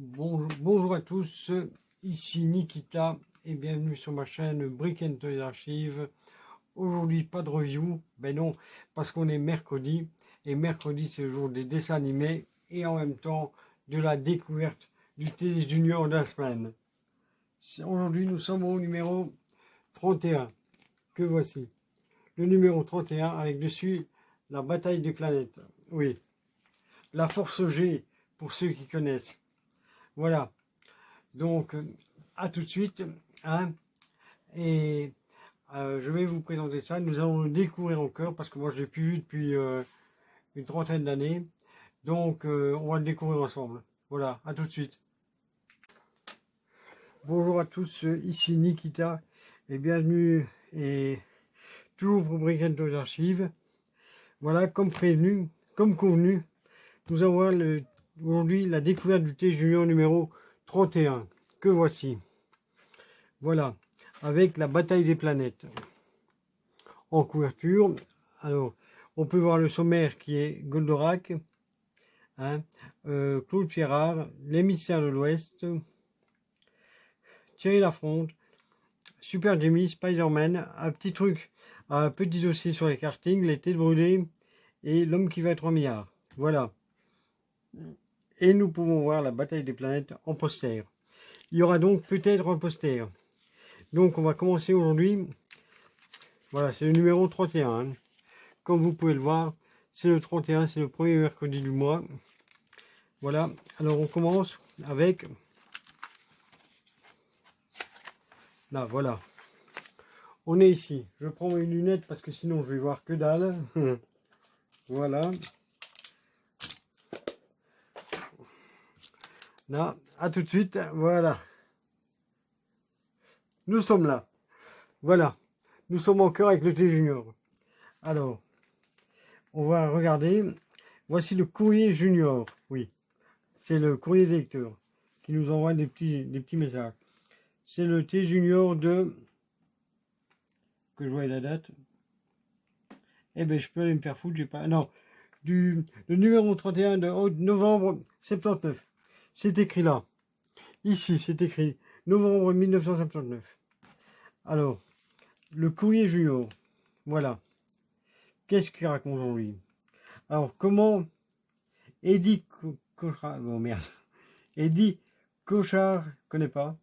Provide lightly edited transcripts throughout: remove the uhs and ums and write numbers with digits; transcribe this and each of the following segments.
Bonjour à tous, ici Nikita et bienvenue sur ma chaîne Brick and Toy Archive. Aujourd'hui pas de review, ben non, parce qu'on est mercredi et mercredi c'est le jour des dessins animés et en même temps de la découverte du Télé Junior de la semaine. Aujourd'hui nous sommes au numéro 31, que voici. Le numéro 31 avec dessus la bataille des planètes. Oui, la force G pour ceux qui connaissent. Voilà. Donc, à tout de suite. Hein, et je vais vous présenter ça. Nous allons le découvrir encore parce que moi, je ne l'ai plus vu depuis une trentaine d'années. Donc, on va le découvrir ensemble. Voilà, à tout de suite. Bonjour à tous, ici Nikita et bienvenue et toujours pour Brick and Toys Archives. Voilà, comme prévenu, comme convenu, nous allons voir aujourd'hui la découverte du T Junior numéro 31, que voici. Voilà, avec la bataille des planètes. En couverture, alors, on peut voir le sommaire qui est Goldorak, hein, Claude Pierrard, l'émissaire de l'Ouest, Thierry Lafronde, Super Jimmy, Spider-Man, un petit truc, un petit dossier sur les kartings, les têtes brûlées et l'homme qui va être en milliard. Voilà. Et nous pouvons voir la bataille des planètes en poster. Il y aura donc peut-être un poster. Donc on va commencer aujourd'hui. Voilà, c'est le numéro 31. Hein. Comme vous pouvez le voir, c'est le 31, c'est le premier mercredi du mois. Voilà, alors on commence avec... Là, voilà. On est ici. Je prends mes lunettes parce que sinon je vais voir que dalle. Voilà. Là, à tout de suite. Voilà. Nous sommes là. Voilà. Nous sommes encore avec le T Junior. Alors, on va regarder. Voici le courrier Junior. Oui, c'est le courrier des lecteurs qui nous envoie des petits messages. C'est le T Junior de... Que je vois la date. Eh ben, je peux aller me faire foutre, j'ai pas... Non, le numéro 31 de novembre 79. C'est écrit là. Ici, c'est écrit novembre 1979. Alors, le courrier Junior. Voilà. Qu'est-ce qu'il raconte aujourd'hui? Alors, comment Eddie Cochard... Bon, merde. Eddie Cochard, je connais pas,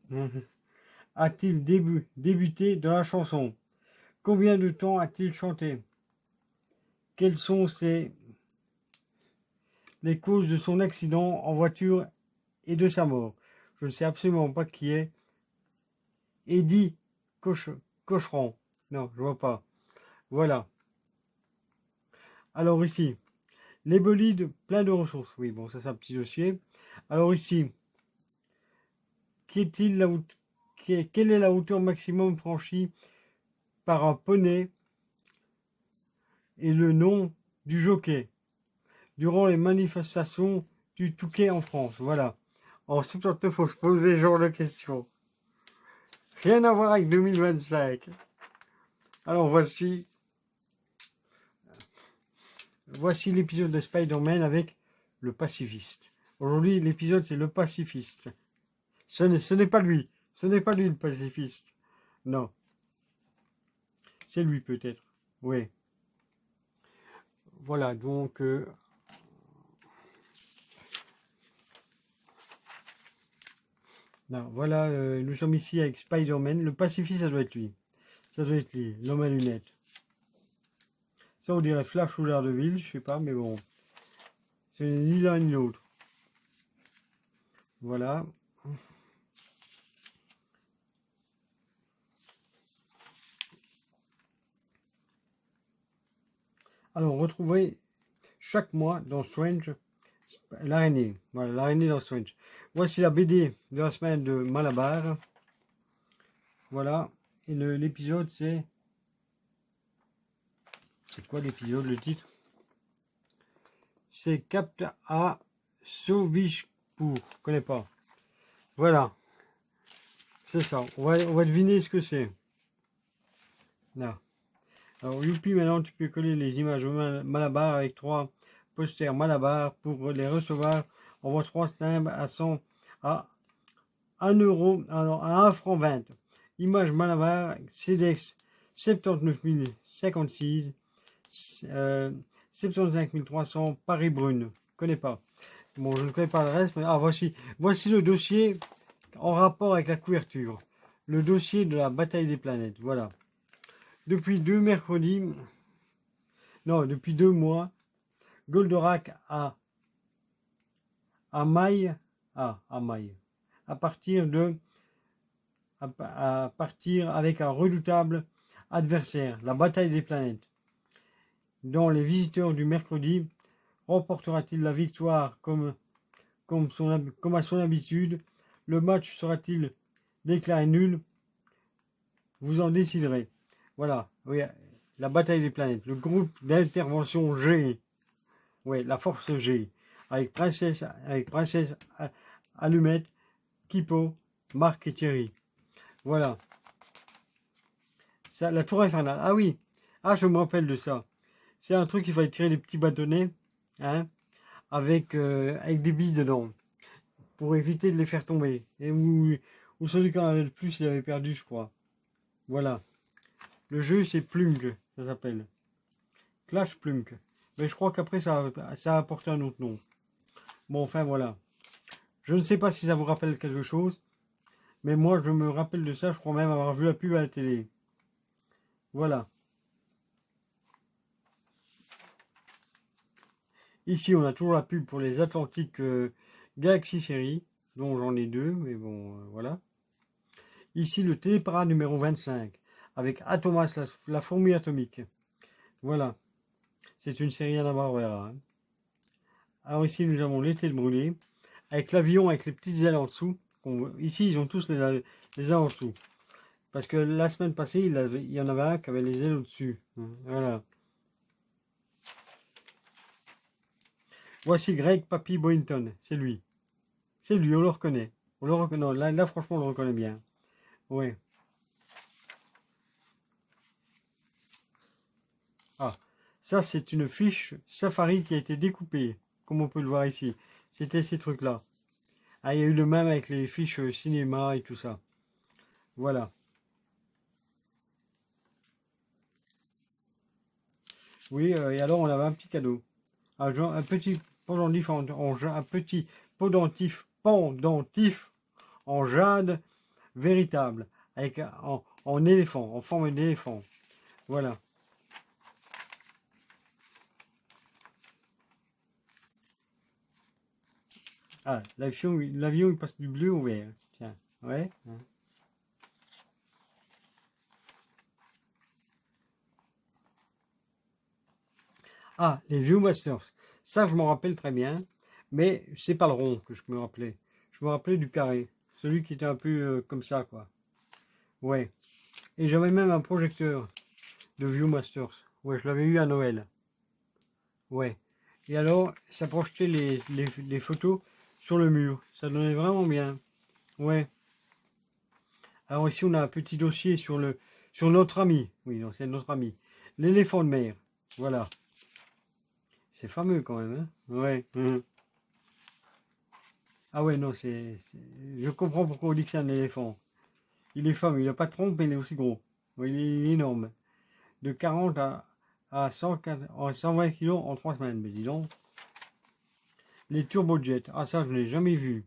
a-t-il débuté dans la chanson? Combien de temps a-t-il chanté? Quelles sont les causes de son accident en voiture et de sa mort? Je ne sais absolument pas qui est Eddie Cochran. Non, je vois pas. Voilà. Alors ici, les bolides pleins de ressources. Oui, bon, ça c'est un petit dossier. Alors ici, quelle est la hauteur maximum franchie par un poney et le nom du jockey durant les manifestations du Touquet en France? Voilà. En 79, il faut se poser ce genre de questions. Rien à voir avec 2025. Alors voici l'épisode de Spider-Man avec le pacifiste. Aujourd'hui, l'épisode, c'est le pacifiste. Ce n'est pas lui. Ce n'est pas lui le pacifiste. Non. C'est lui peut-être. Oui. Voilà, donc... non, voilà, nous sommes ici avec Spider-Man. Le pacifiste, ça doit être lui. Ça doit être lui, l'homme à lunettes. Ça, on dirait Flash ou Daredevil, je sais pas, mais bon. C'est ni l'un ni l'autre. Voilà. Alors, retrouvez chaque mois dans Strange l'araignée. Voilà, l'araignée dans Strange. Voici la BD de la semaine de Malabar. Voilà. Et l'épisode, c'est... C'est quoi l'épisode, le titre? C'est Capte à Sauvishpur. Je connais pas. Voilà. C'est ça. On va deviner ce que c'est. Là. Alors, youpi, maintenant tu peux coller les images Malabar avec 3 posters Malabar pour les recevoir. Envoie 3 timbres à à 1 €, alors à 1 franc 20. Image Malabar, CEDEX 79 056, 75 300, Paris Brune. Je ne connais pas. Bon, je ne connais pas le reste, mais voici le dossier en rapport avec la couverture. Le dossier de la bataille des planètes. Voilà. Depuis depuis 2 mois, Goldorak à Maille, à partir avec un redoutable adversaire, la bataille des planètes, dont les visiteurs du mercredi remportera-t-il la victoire comme à son habitude? Le match sera-t-il déclaré nul? Vous en déciderez. Voilà, oui, la bataille des planètes, le groupe d'intervention G, oui, la force G, avec Princesse Allumette, Kippo, Marc et Thierry. Voilà. Ça, la tour infernale. Ah oui. Ah, je me rappelle de ça. C'est un truc, il fallait tirer des petits bâtonnets, hein, avec des billes dedans, pour éviter de les faire tomber. Et où celui qui en avait le plus, il avait perdu, je crois. Voilà. Le jeu, c'est Plunk, ça s'appelle. Clash Plunk. Mais je crois qu'après, ça a apporté un autre nom. Bon, enfin, voilà. Je ne sais pas si ça vous rappelle quelque chose, mais moi, je me rappelle de ça. Je crois même avoir vu la pub à la télé. Voilà. Ici, on a toujours la pub pour les Atlantic Galaxy Series, dont j'en ai 2, mais bon, voilà. Ici, le Télépara numéro 25, avec Atomas, la fourmi atomique. Voilà. C'est une série Hanna-Barbera. Hein. Alors ici, nous avons l'été de brûlé, avec l'avion, avec les petites ailes en dessous. Ici, ils ont tous les ailes en dessous. Parce que la semaine passée, il y en avait un qui avait les ailes au-dessus. Voilà. Voici Greg Papy Boynton. C'est lui. C'est lui, on le reconnaît. On le reconnaît. Là, franchement, on le reconnaît bien. Ouais. Ah, ça, c'est une fiche Safari qui a été découpée, comme on peut le voir ici. C'était ces trucs-là. Ah, il y a eu le même avec les fiches cinéma et tout ça. Voilà. Oui, et alors on avait un petit cadeau. Un petit pendentif un petit pendentif en jade véritable, avec en éléphant, en forme d'éléphant. Voilà. Ah, l'avion il passe du bleu au vert. Tiens, ouais. Ah, les Viewmasters. Ça, je m'en rappelle très bien. Mais c'est pas le rond que je me rappelais. Je me rappelais du carré. Celui qui était un peu comme ça, quoi. Ouais. Et j'avais même un projecteur de Viewmasters. Ouais, je l'avais eu à Noël. Ouais. Et alors, ça projetait les photos sur le mur. Ça donnait vraiment bien. Ouais. Alors ici, on a un petit dossier sur notre ami. Oui, non, c'est notre ami. L'éléphant de mer. Voilà. C'est fameux quand même, hein. Ouais. Ah ouais, non, je comprends pourquoi on dit que c'est un éléphant. Il est fameux, il n'a pas de trompe, mais il est aussi gros. Oui, il est énorme. De 40 à 120 kilos en 3 semaines, mais dis donc. Les turbojets, ah ça, je ne l'ai jamais vu.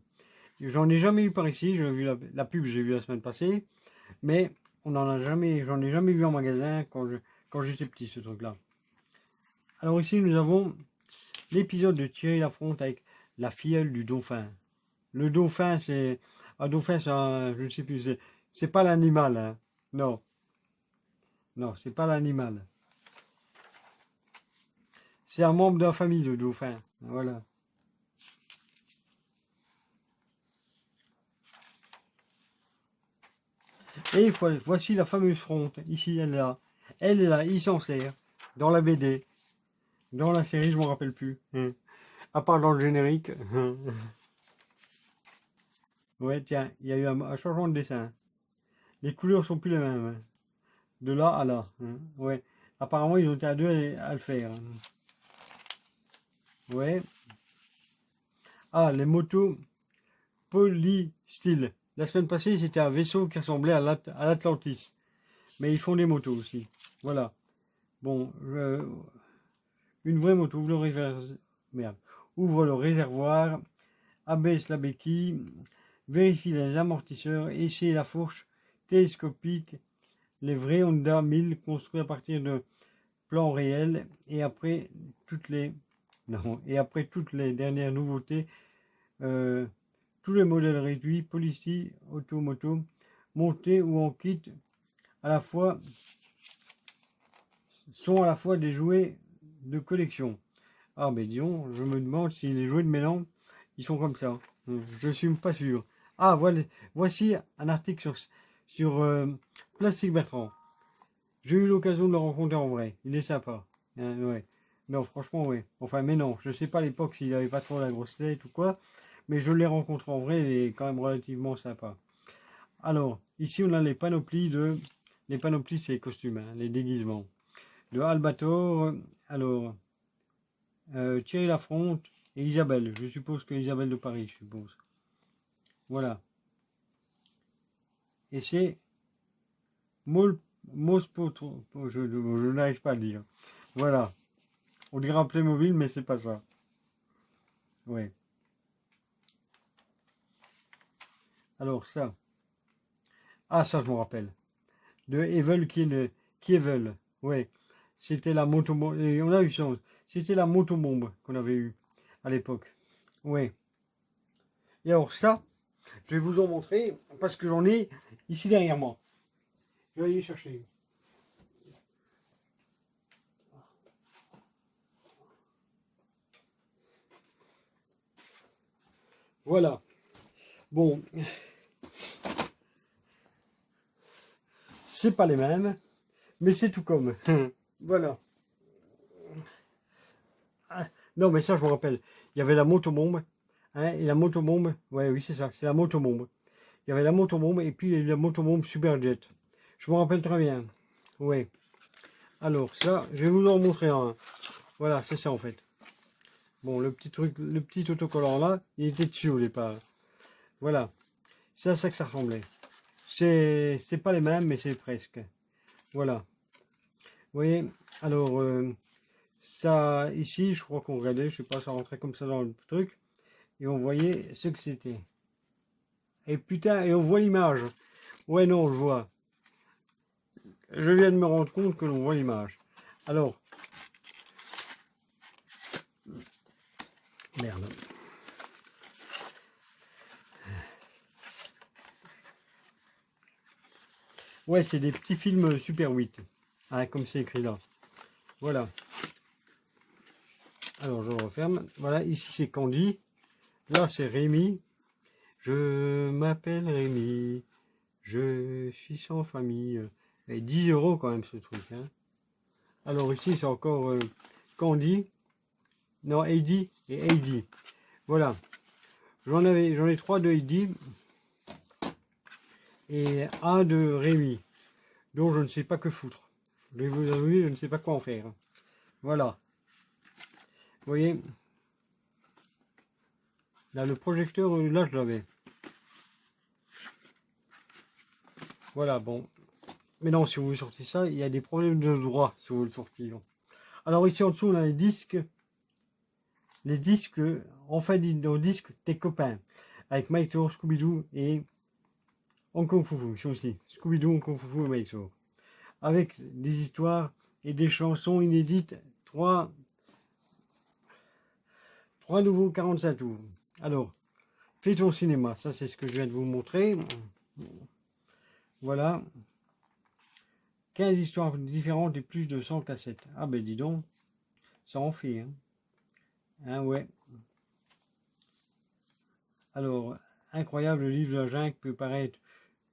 J'en ai jamais eu par ici, j'ai vu la pub, j'ai vu la semaine passée, mais j'en ai jamais vu en magasin quand j'étais petit, ce truc-là. Alors ici, nous avons l'épisode de Thierry Lafronte avec la filleule du dauphin. Le dauphin, c'est un dauphin, je ne sais plus, c'est pas l'animal, hein. Non, non, c'est pas l'animal. C'est un membre de la famille, le dauphin. Voilà. Et voici la fameuse fronte. Ici, elle est là. Elle est là, il s'en sert. Dans la BD. Dans la série, je ne me rappelle plus. À part dans le générique. Ouais, tiens, il y a eu un changement de dessin. Les couleurs sont plus les mêmes. De là à là. Ouais. Apparemment, ils ont été à deux à le faire. Ouais. Ah, les motos polystyle. La semaine passée, c'était un vaisseau qui ressemblait à l'Atlantis. Mais ils font des motos aussi. Voilà. Bon, une vraie moto. Ouvre le réservoir, abaisse la béquille, vérifie les amortisseurs, essaie la fourche télescopique, les vrais Honda 1000 construits à partir de plans réels et après toutes les dernières nouveautés, tous les modèles réduits, Policy, Automoto, montés ou en kit, à la fois sont à la fois des jouets de collection. Ah mais disons, je me demande si les jouets de Mélan, ils sont comme ça. Je suis pas sûr. Ah voilà, voici un article sur Plastique Bertrand. J'ai eu l'occasion de le rencontrer en vrai. Il est sympa. Ouais. Non, franchement, ouais. Enfin, mais non, je sais pas à l'époque s'il avait pas trop la grosse tête ou quoi. Mais je l'ai rencontré en vrai, il est quand même relativement sympa. Alors, ici on a les panoplies de... Les panoplies, c'est les costumes, hein, les déguisements. De Albator, alors, Thierry Lafronte et Isabelle. Je suppose que Isabelle de Paris, je suppose. Voilà. Et c'est Mospotro, je n'arrive pas à le dire. Voilà. On dirait un Playmobil, mais c'est pas ça. Ouais. Alors ça. Ah, ça, je me rappelle. De Evil qui Evil. Ouais. C'était la motobombe. On a eu ça. C'était la motobombe qu'on avait eue à l'époque. Ouais. Et alors ça, je vais vous en montrer parce que j'en ai ici derrière moi. Je vais aller chercher. Voilà. Bon. C'est pas les mêmes, mais c'est tout comme. Voilà. Ah, non, mais ça, je me rappelle. Il y avait la motobombe. Hein, et la motobombe, ouais, oui, c'est ça, c'est la motobombe. Il y avait la motobombe et puis il y a eu la motobombe Superjet. Je me rappelle très bien. Ouais. Alors, ça, je vais vous en montrer un. Voilà, c'est ça en fait. Bon, le petit truc, le petit autocollant là, il était dessus au départ. Voilà. C'est à ça que ça ressemblait. C'est pas les mêmes, mais c'est presque. Voilà. Vous voyez, alors, ça, ici, je crois qu'on regardait, je sais pas, ça rentrait comme ça dans le truc. Et on voyait ce que c'était. Et putain, et on voit l'image. Ouais, non, je vois. Je viens de me rendre compte que l'on voit l'image. Alors, merde. Ouais, c'est des petits films Super 8. Ah, comme c'est écrit là. Voilà. Alors, je le referme. Voilà, ici c'est Candy. Là, c'est Rémi. Je m'appelle Rémi. Je suis sans famille. Et 10 € quand même ce truc. Hein. Alors ici, c'est encore Candy. Non, Heidi et Heidi. Voilà. J'en ai 3 de Heidi. Et un de Rémi. Dont je ne sais pas que foutre. Je vais vous avouer, je ne sais pas quoi en faire. Voilà. Vous voyez. Là, le projecteur, là, je l'avais. Voilà, bon. Mais non, si vous sortez ça, il y a des problèmes de droit si vous le sortez. Alors ici en dessous, on a les disques. Les disques, en fait, nos disques Tes copains. Avec Mike Tour, Scooby-Doo et Hong Kong Foufou. Ils sont aussi. Scooby-Doo, Hong Kong Foufou et Mike Tour. Avec des histoires et des chansons inédites. Trois nouveaux 45 tours. Alors, fais ton cinéma. Ça, c'est ce que je viens de vous montrer. Voilà. 15 histoires différentes et plus de 100 cassettes. Ah ben dis donc, ça en fait. Hein, hein ouais. Alors, incroyable, le livre de la jungle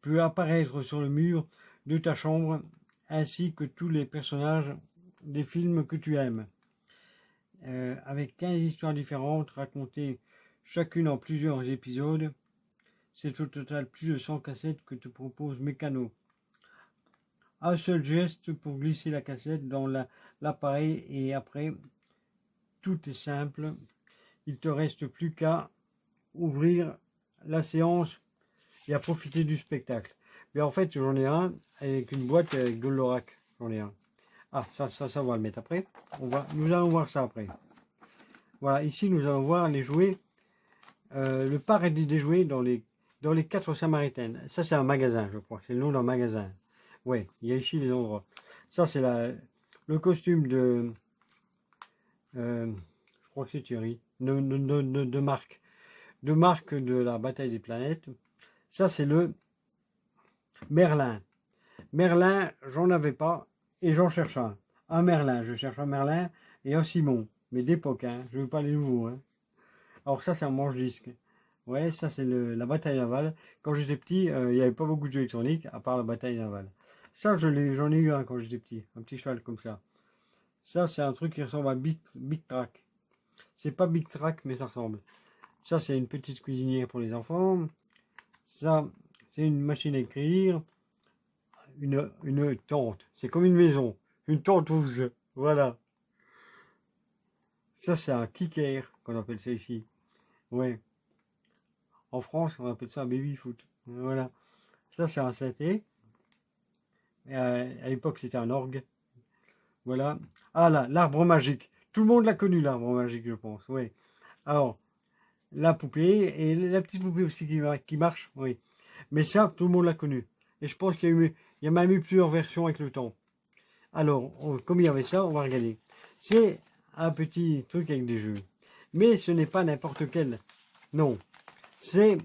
peut apparaître sur le mur de ta chambre, ainsi que tous les personnages des films que tu aimes. Avec 15 histoires différentes, racontées chacune en plusieurs épisodes, c'est au total plus de 100 cassettes que te propose Mécano. Un seul geste pour glisser la cassette dans l'appareil et après, tout est simple. Il te reste plus qu'à ouvrir la séance et à profiter du spectacle. Mais en fait, j'en ai un avec une boîte avec Goldorak. J'en ai un. Ah, ça, on va le mettre après. Nous allons voir ça après. Voilà, ici, nous allons voir les jouets. Le paradis des jouets dans les 4 Samaritaines. Ça, c'est un magasin, je crois. C'est le nom d'un magasin. Ouais, il y a ici les endroits. Ça, c'est le costume de... je crois que c'est Thierry. De Marc. De Marc de la bataille des planètes. Ça, c'est le Merlin. Merlin, j'en avais pas et j'en cherche un. Un Merlin, je cherche un Merlin et un Simon. Mais d'époque, hein. Je veux pas les nouveaux. Hein. Alors ça, c'est un manche-disque. Ouais, ça, c'est la bataille navale. Quand j'étais petit, il n'y avait pas beaucoup de jeux électroniques, à part la bataille navale. Ça, j'en ai eu un quand j'étais petit. Un petit cheval comme ça. Ça, c'est un truc qui ressemble à Big Track. C'est pas Big Track, mais ça ressemble. Ça, c'est une petite cuisinière pour les enfants. Ça, c'est une machine à écrire. Une tente. C'est comme une maison. Une tentouse. Voilà. Ça, c'est un kicker, qu'on appelle ça ici. Ouais. En France, on appelle ça un baby-foot. Voilà. Ça, c'est un synthé. À l'époque, c'était un orgue. Voilà. Ah là, l'arbre magique. Tout le monde l'a connu, l'arbre magique, je pense. Oui. Alors, la poupée et la petite poupée aussi qui marche. Oui. Mais ça, tout le monde l'a connu. Et je pense qu'il y a même eu plusieurs versions avec le temps. Alors, comme il y avait ça, on va regarder. C'est un petit truc avec des jeux. Mais ce n'est pas n'importe quel. Non. C'est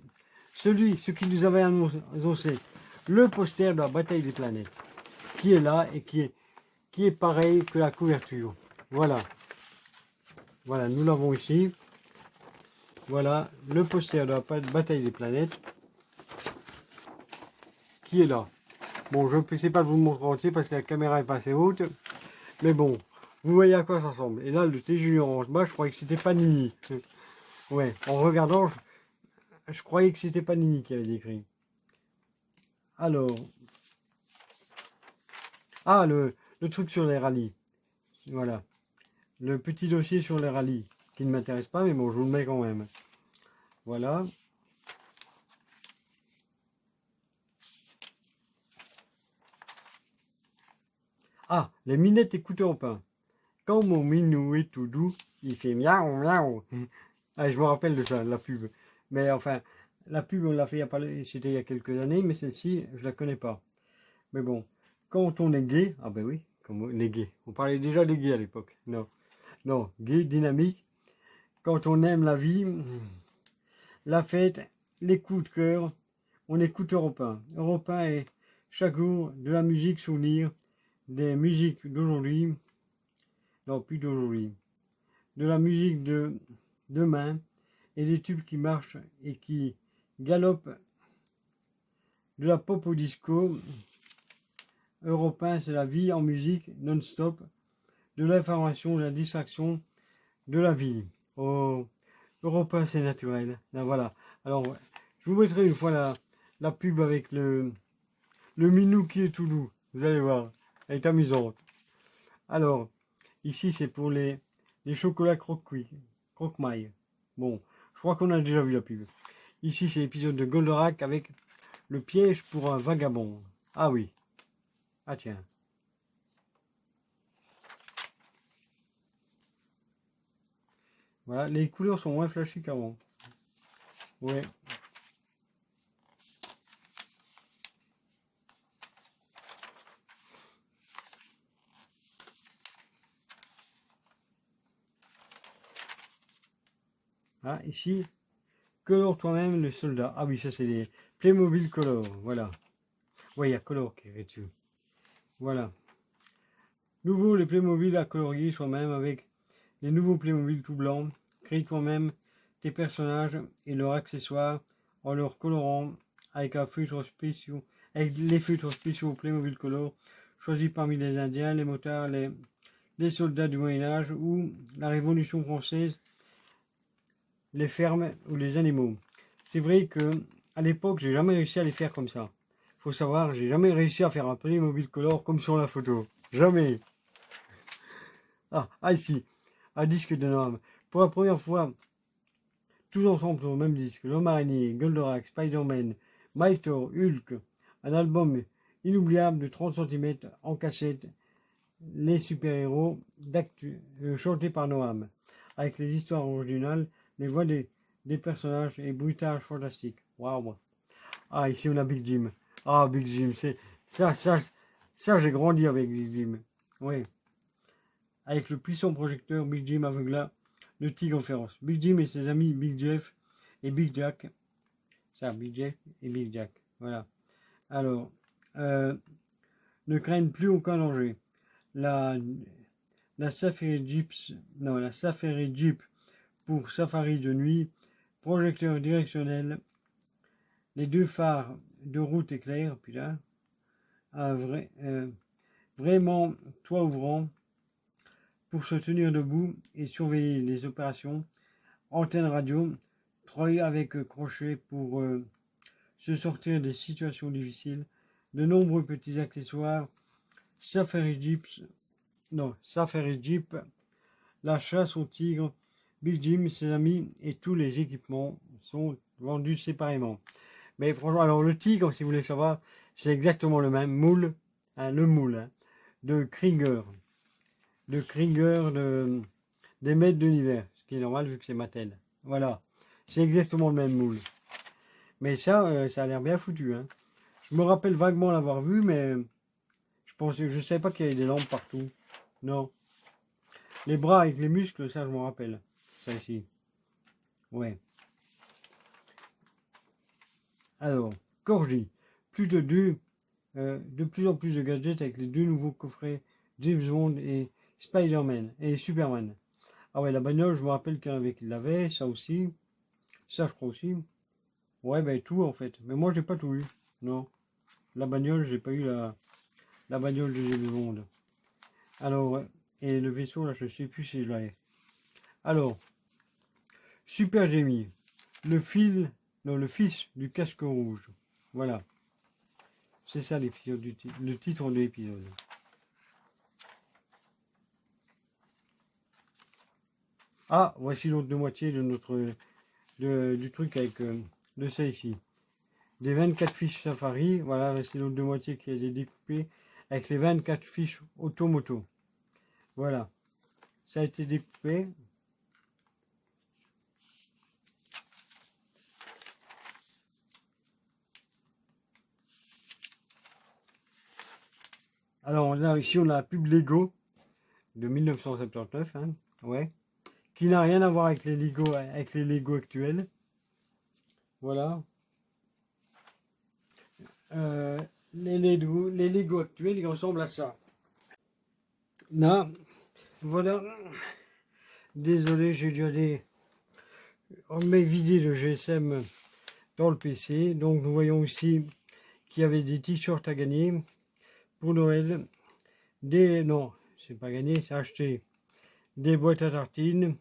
ce qui nous avait annoncé le poster de la bataille des planètes. Qui est là et qui est pareil que la couverture. Voilà. Voilà, nous l'avons ici. Voilà, le poster de la bataille des planètes. Qui est là. Bon, je ne sais pas de vous le montrer entier parce que la caméra est pas assez haute. Mais bon, vous voyez à quoi ça ressemble. Et là, le T Junior en bas, je croyais que c'était Panini. Ouais, en regardant, je croyais que c'était Panini qui avait décrit. Alors. Ah, le truc sur les rallyes. Voilà. Le petit dossier sur les rallyes. Qui ne m'intéresse pas, mais bon, je vous le mets quand même. Voilà. Ah, les minettes écouteurs au pain. Quand mon minou est tout doux, il fait miaou miaou. Ah, je me rappelle de ça, la pub. Mais enfin, la pub, on l'a fait c'était il y a quelques années, mais celle-ci, je la connais pas. Mais bon, quand on est gay, ah ben oui, comme les gays. On parlait déjà des gays à l'époque. Non, non, gay, dynamique. Quand on aime la vie, la fête, les coups de cœur, on écoute Europe 1. Europe 1 est chaque jour de la musique souvenir, des musiques d'aujourd'hui, non plus d'aujourd'hui, de la musique de demain et des tubes qui marchent et qui galopent, de la pop au disco. Europe 1, c'est la vie en musique non-stop, de l'information, de la distraction, de la vie. Oh, Europe 1, c'est naturel. Là, voilà. Alors, je vous mettrai une fois la pub avec le minou qui est tout doux. Vous allez voir, elle est amusante. Alors, ici, c'est pour les chocolats croque-maille. Bon, je crois qu'on a déjà vu la pub. Ici, c'est l'épisode de Goldorak avec le piège pour un vagabond. Ah oui. Ah tiens. Voilà, les couleurs sont moins flashy qu'avant. Ouais. Ah, ici, colore toi-même le soldat. Ah oui, ça c'est les Playmobil Color. Voilà. Ouais, il y a Color qui est dessus. Voilà. Nouveau, les Playmobil à colorier soi-même avec les nouveaux Playmobil tout blancs. Crée toi-même tes personnages et leurs accessoires en leur colorant avec avec les filtres spéciaux Playmobil Color choisis parmi les Indiens, les motards, les soldats du Moyen-Âge ou la Révolution française, les fermes ou les animaux. C'est vrai que à l'époque, j'ai jamais réussi à les faire comme ça. Faut savoir, j'ai jamais réussi à faire un Playmobil Color comme sur la photo. Jamais. Ah, ici, un disque de norme. Pour la première fois tous ensemble sur le même disque, l'homme araignée, Goldorak, Spider-Man, Mike Thor, Hulk, un album inoubliable de 30 cm en cassette, les super-héros chantés par Noam, avec les histoires originales, les voix des personnages et bruitages fantastiques. Waouh! Ah, ici on a Big Jim. Ah, Big Jim, c'est ça, j'ai grandi avec Big Jim. Oui. Avec le puissant projecteur, Big Jim aveugla le tigre féroce. Big Jim et ses amis Big Jeff et Big Jack. Ça, Big Jeff et Big Jack. Voilà. Alors, ne craignent plus aucun danger. La Safari Jeep pour safari de nuit, projecteur directionnel, les deux phares de route éclairent, putain, vraiment toit ouvrant pour se tenir debout et surveiller les opérations, antenne radio, treuil avec crochet pour se sortir des situations difficiles, de nombreux petits accessoires, Safari Jeep, la chasse au tigre, Big Jim, ses amis et tous les équipements sont vendus séparément. Mais franchement, alors le tigre, si vous voulez savoir, c'est exactement le même moule, le moule de Krieger, des maîtres d'univers, ce qui est normal vu que c'est Mattel. Voilà, c'est exactement le même moule. Mais ça, ça a l'air bien foutu. Hein. Je me rappelle vaguement l'avoir vu, mais je savais pas qu'il y avait des lampes partout. Non. Les bras avec les muscles, ça je m'en rappelle. Ça ici. Ouais. Alors, Corgi. De plus en plus de gadgets avec les deux nouveaux coffrets James Bond et Spider-Man et Superman. Ah ouais, la bagnole, je me rappelle qu'il y en avait qui l'avaient, ça aussi. Ça, je crois aussi. Ouais, ben tout en fait. Mais moi, j'ai pas tout eu. Non. La bagnole, j'ai pas eu la bagnole de James Bond. Alors, et le vaisseau, là, je sais plus si je l'avais. Alors, Super Jamie, le fils du casque rouge. Voilà. C'est ça l'épisode le titre de l'épisode. Ah, voici l'autre de moitié de du truc avec de ça ici. Des 24 fiches Safari, voilà, voici l'autre de moitié qui a été découpé avec les 24 fiches Automoto. Voilà. Ça a été découpé. Alors là, ici, on a la pub Lego de 1979, hein, ouais, qui n'a rien à voir avec les Lego actuels. Voilà. Les Lego actuels, ils ressemblent à ça. Là, voilà. Désolé, j'ai dû aller vider le GSM dans le PC. Donc, nous voyons ici qu'il y avait des t-shirts à gagner pour Noël. Non, c'est pas gagné, c'est acheté. Des boîtes à tartines,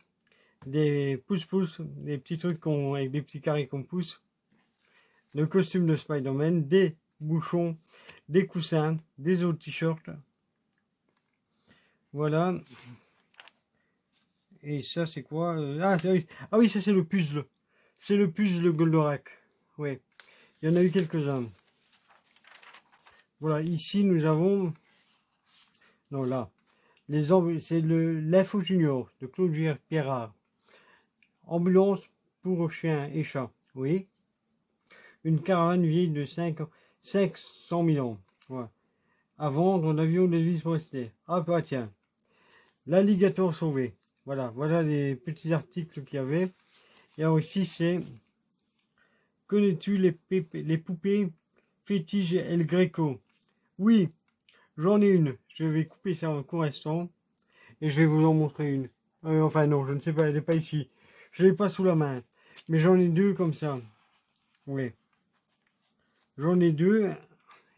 des pouces-pouces, des petits trucs avec des petits carrés qu'on pousse. Le costume de Spider-Man, des bouchons, des coussins, des autres t-shirts. Voilà. Et ça, c'est quoi ah oui, ça, c'est le puzzle. C'est le puzzle Goldorak. Oui. Il y en a eu quelques-uns. Voilà. Ici, nous avons... Non, là. C'est l'Info Junior de Claude Pierrard. Ambulance pour chiens et chats. Oui. Une caravane vieille de 500 000 ans. Voilà. À vendre en avion d'Elvis Presley. Ah, bah tiens. L'alligator sauvé. Voilà les petits articles qu'il y avait. Et alors ici, c'est connais-tu les poupées fétiches El Greco? Oui, j'en ai une. Je vais couper ça en court instant et je vais vous en montrer une. Enfin non, je ne sais pas, elle n'est pas ici. Je l'ai pas sous la main. Mais j'en ai deux comme ça. Oui. J'en ai deux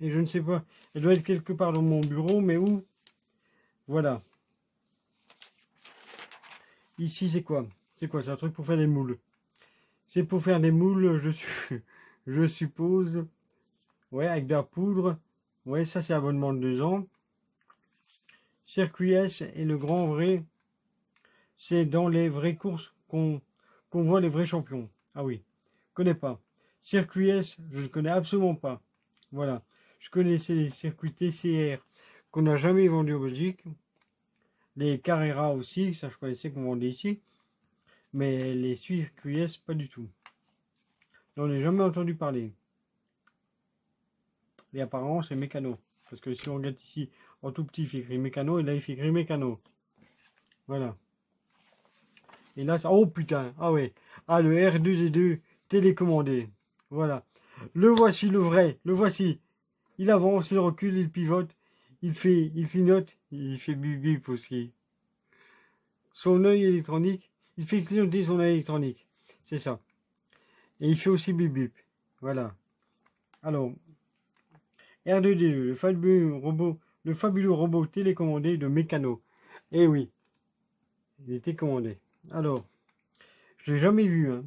et je ne sais pas. Elle doit être quelque part dans mon bureau, mais où? Voilà. Ici, c'est quoi? C'est quoi? C'est un truc pour faire des moules. C'est pour faire des moules, je suppose. Ouais, avec de la poudre. Ouais, ça c'est abonnement de 2 ans. Circuit S et le grand vrai, c'est dans les vraies courses qu'on qu'on voit les vrais champions. Ah oui, je connais pas. Circuit S, je ne connais absolument pas. Voilà. Je connaissais les circuits TCR qu'on n'a jamais vendus en Belgique. Les Carrera aussi, ça je connaissais qu'on vendait ici. Mais les circuits S, pas du tout. J'en ai jamais entendu parler. Et apparemment, c'est mécano. Parce que si on regarde ici, en tout petit, il fait écrit mécano, et là, il fait écrit mécano. Voilà. Et là, ça... Oh putain, ah ouais. Ah, le R2D2 télécommandé. Voilà. Le voici, le vrai. Le voici. Il avance, il recule, il pivote. Il clignote. Il fait bip bip aussi. Son œil électronique. Il fait clignoter son œil électronique. C'est ça. Et il fait aussi bip bip. Voilà. Alors, R2D2, le fabuleux robot télécommandé de Mécano. Eh oui, il était commandé. Alors, je l'ai jamais vu. Hein.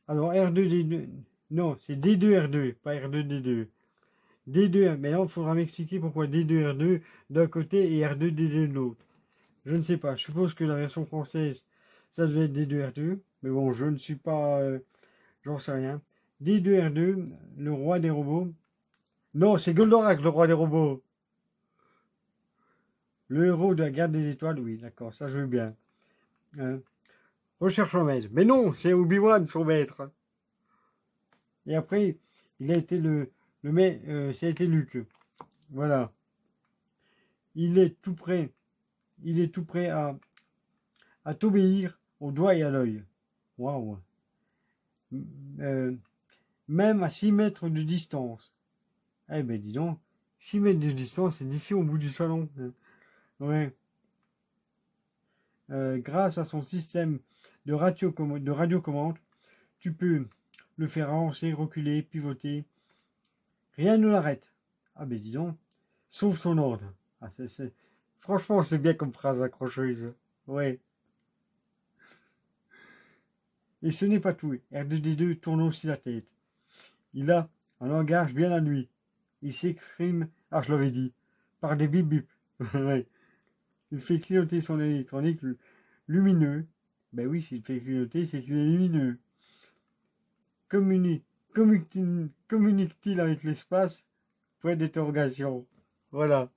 Alors, R2D2, non, c'est D2R2, pas R2D2. D2, mais là, il faudra m'expliquer pourquoi D2R2 d'un côté et R2D2 de l'autre. Je ne sais pas, je suppose que la version française, ça devait être D2R2, mais bon, je ne suis pas, j'en sais rien. D2R2, le roi des robots. Non, c'est Goldorak, le roi des robots. Le héros de la guerre des étoiles, oui, d'accord, ça je veux bien. Hein. Recherche un maître. Mais non, c'est Obi-Wan son maître. Et après, il a été le maître, ça a été Luke. Voilà. Il est tout prêt. Il est tout prêt à t'obéir au doigt et à l'œil. Waouh. Même à 6 mètres de distance. Eh ben dis donc, 6 mètres de distance, c'est d'ici au bout du salon. Ouais. Grâce à son système de radiocommande, tu peux le faire avancer, reculer, pivoter. Rien ne l'arrête. Ah ben dis donc, sauf son ordre. Ah, franchement, c'est bien comme phrase accrocheuse. Ouais. Et ce n'est pas tout. R2D2 tourne aussi la tête. Il a un langage bien à lui. Il s'exprime, ah je l'avais dit, par des bip bip. Ouais. Il fait clignoter son électronique lumineux. Ben oui, s'il fait clignoter, c'est qu'il est lumineux. Communique-t-il avec l'espace? Point d'interrogation. Voilà.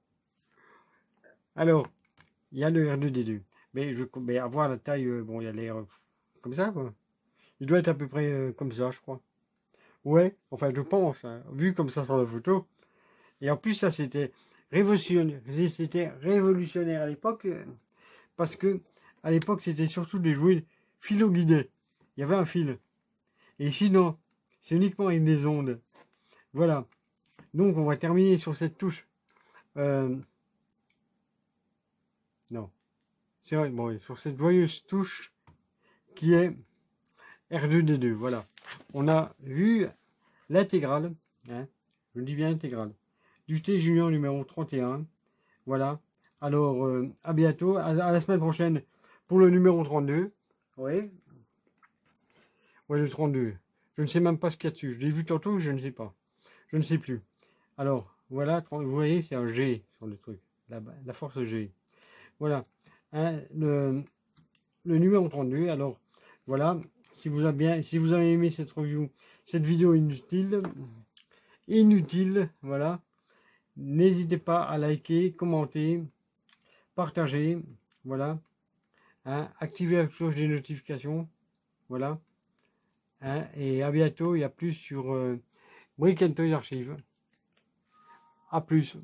Alors, il y a le R2D2. Mais avoir la taille, bon, il a l'air comme ça, quoi. Il doit être à peu près comme ça, je crois. Ouais, enfin, je pense, hein, vu comme ça sur la photo. Et en plus, ça, c'était révolutionnaire. C'était révolutionnaire à l'époque, parce que à l'époque, c'était surtout des jouets philo-guidés. Il y avait un fil. Et sinon, c'est uniquement avec des ondes. Voilà. Donc, on va terminer sur cette touche. Non. C'est vrai, bon, sur cette joyeuse touche qui est R2D2. Voilà. On a vu l'intégrale, hein, je dis bien l'intégrale, du T Junior numéro 31. Voilà. Alors, à bientôt, à la semaine prochaine pour le numéro 32. Oui. Ouais, le 32. Je ne sais même pas ce qu'il y a dessus. Je l'ai vu tantôt, je ne sais pas. Je ne sais plus. Alors, voilà, vous voyez, c'est un G sur le truc. La force G. Voilà. Hein, le numéro 32. Alors, voilà. Si vous avez aimé cette review, cette vidéo inutile, voilà. N'hésitez pas à liker, commenter, partager, voilà. Hein, activer la cloche des notifications, voilà. Hein, et à bientôt, il y a plus sur Brick and Toy Archive. À plus.